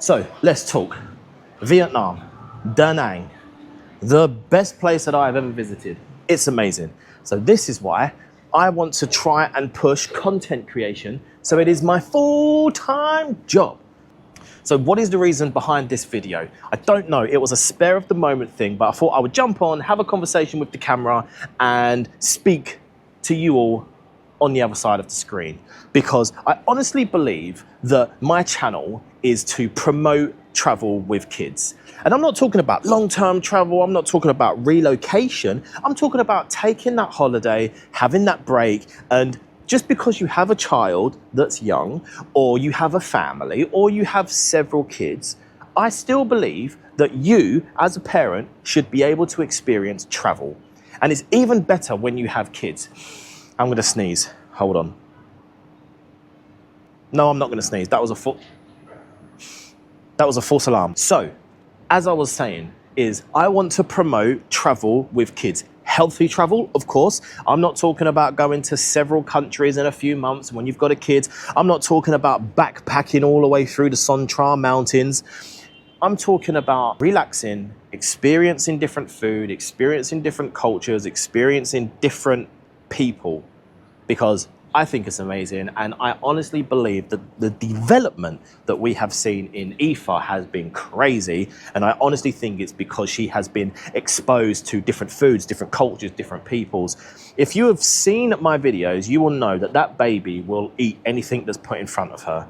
So let's talk. Vietnam, Da Nang, the best place that I've ever visited. It's amazing. So this is why I want to try and push content creation so it is my full-time job. So what is the reason behind this video? I don't know, it was a spare of the moment thing, but I thought I would jump on, have a conversation with the camera and speak to you all on the other side of the screen. Because I honestly believe that my channel is to promote travel with kids. And I'm not talking about long-term travel, I'm not talking about relocation, I'm talking about taking that holiday, having that break, and just because you have a child that's young, or you have a family, or you have several kids, I still believe that you, as a parent, should be able to experience travel. And it's even better when you have kids. I'm gonna sneeze, hold on. No, I'm not gonna sneeze, that was a false alarm. So, as I was saying, I want to promote travel with kids. Healthy travel, of course. I'm not talking about going to several countries in a few months when you've got a kid. I'm not talking about backpacking all the way through the Son Tra Mountains. I'm talking about relaxing, experiencing different food, experiencing different cultures, experiencing different people, because I think it's amazing, and I honestly believe that the development that we have seen in Aoife has been crazy, and I honestly think it's because she has been exposed to different foods, different cultures, different peoples. If you have seen my videos, you will know that that baby will eat anything that's put in front of her.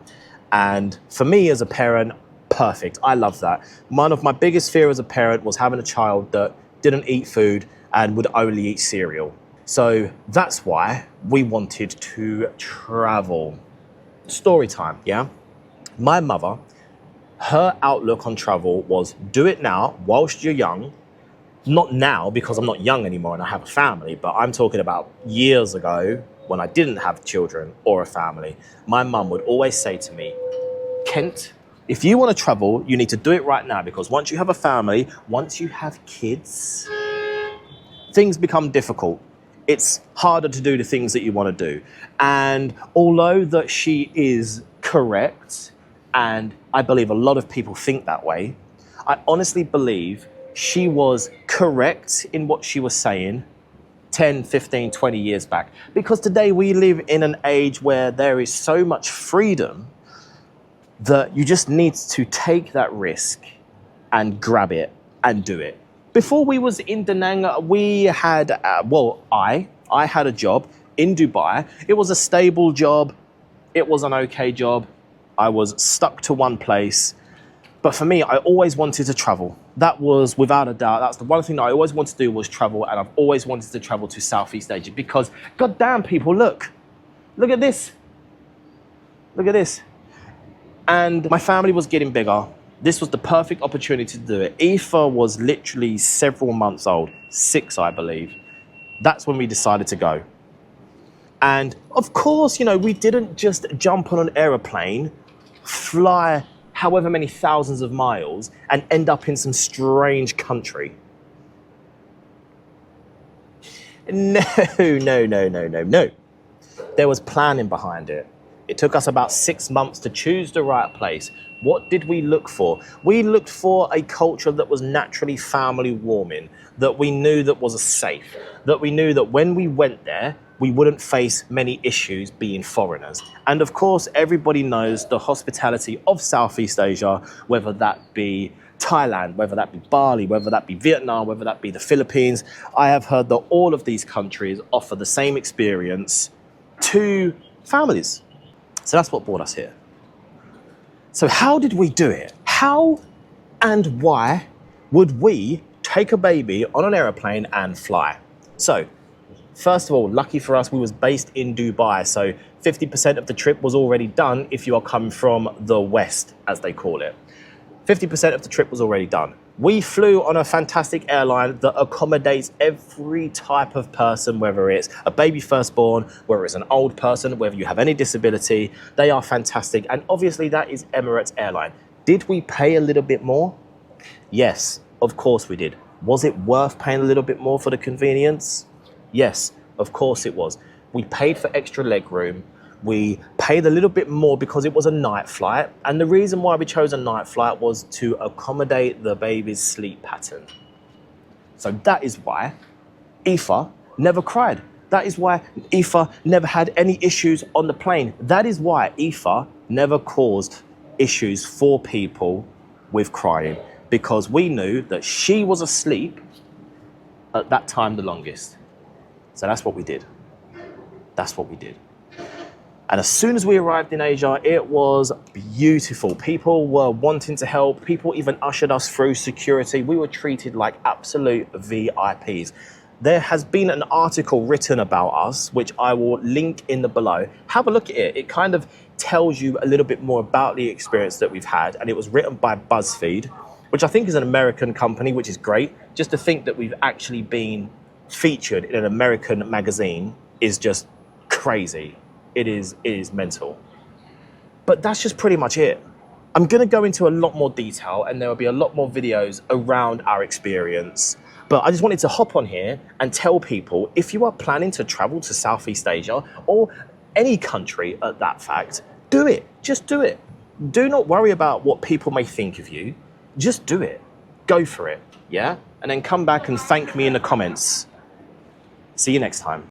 And for me as a parent, perfect. I love that. One of my biggest fears as a parent was having a child that didn't eat food and would only eat cereal. So that's why we wanted to travel. Story time, yeah? My mother, her outlook on travel was do it now whilst you're young. Not now because I'm not young anymore and I have a family, but I'm talking about years ago when I didn't have children or a family. My mum would always say to me, Kent, if you want to travel, you need to do it right now, because once you have a family, once you have kids, things become difficult. It's harder to do the things that you want to do. And although that she is correct, and I believe a lot of people think that way, I honestly believe she was correct in what she was saying 10, 15, 20 years back. Because today we live in an age where there is so much freedom that you just need to take that risk and grab it and do it. Before we was in Da Nang, we had, I had a job in Dubai. It was a stable job. It was an okay job. I was stuck to one place. But for me, I always wanted to travel. That was without a doubt. That's the one thing that I always wanted to do was travel. And I've always wanted to travel to Southeast Asia because, goddamn people, look at this. Look at this. And my family was getting bigger. This was the perfect opportunity to do it. Aoife was literally several months old, 6, I believe. That's when we decided to go. And of course, you know, we didn't just jump on an aeroplane, fly however many thousands of miles and end up in some strange country. No. There was planning behind it. It took us about 6 months to choose the right place. What did we look for? We looked for a culture that was naturally family warming, that we knew that was safe, that we knew that when we went there, we wouldn't face many issues being foreigners. And of course, everybody knows the hospitality of Southeast Asia, whether that be Thailand, whether that be Bali, whether that be Vietnam, whether that be the Philippines. I have heard that all of these countries offer the same experience to families. So that's what brought us here. So how did we do it? How and why would we take a baby on an airplane and fly? So first of all, lucky for us, we was based in Dubai. So 50% of the trip was already done if you are coming from the West, as they call it. 50% of the trip was already done. We flew on a fantastic airline that accommodates every type of person, whether it's a baby firstborn, whether it's an old person, whether you have any disability. They are fantastic. And obviously that is Emirates Airline. Did we pay a little bit more? Yes, of course we did. Was it worth paying a little bit more for the convenience? Yes, of course it was. We paid for extra leg room. We paid a little bit more because it was a night flight. And the reason why we chose a night flight was to accommodate the baby's sleep pattern. So that is why Aoife never cried. That is why Aoife never had any issues on the plane. That is why Aoife never caused issues for people with crying, because we knew that she was asleep at that time the longest. So that's what we did. That's what we did. And as soon as we arrived in Asia, it was beautiful. People were wanting to help. People even ushered us through security. We were treated like absolute VIPs. There has been an article written about us, which I will link in the below. Have a look at it. It kind of tells you a little bit more about the experience that we've had. And it was written by BuzzFeed, which I think is an American company, which is great. Just to think that we've actually been featured in an American magazine is just crazy. It is mental. But that's just pretty much it. I'm going to go into a lot more detail, and there will be a lot more videos around our experience. But I just wanted to hop on here and tell people, if you are planning to travel to Southeast Asia or any country at that fact, do it. Just do it. Do not worry about what people may think of you. Just do it. Go for it. Yeah? And then come back and thank me in the comments. See you next time.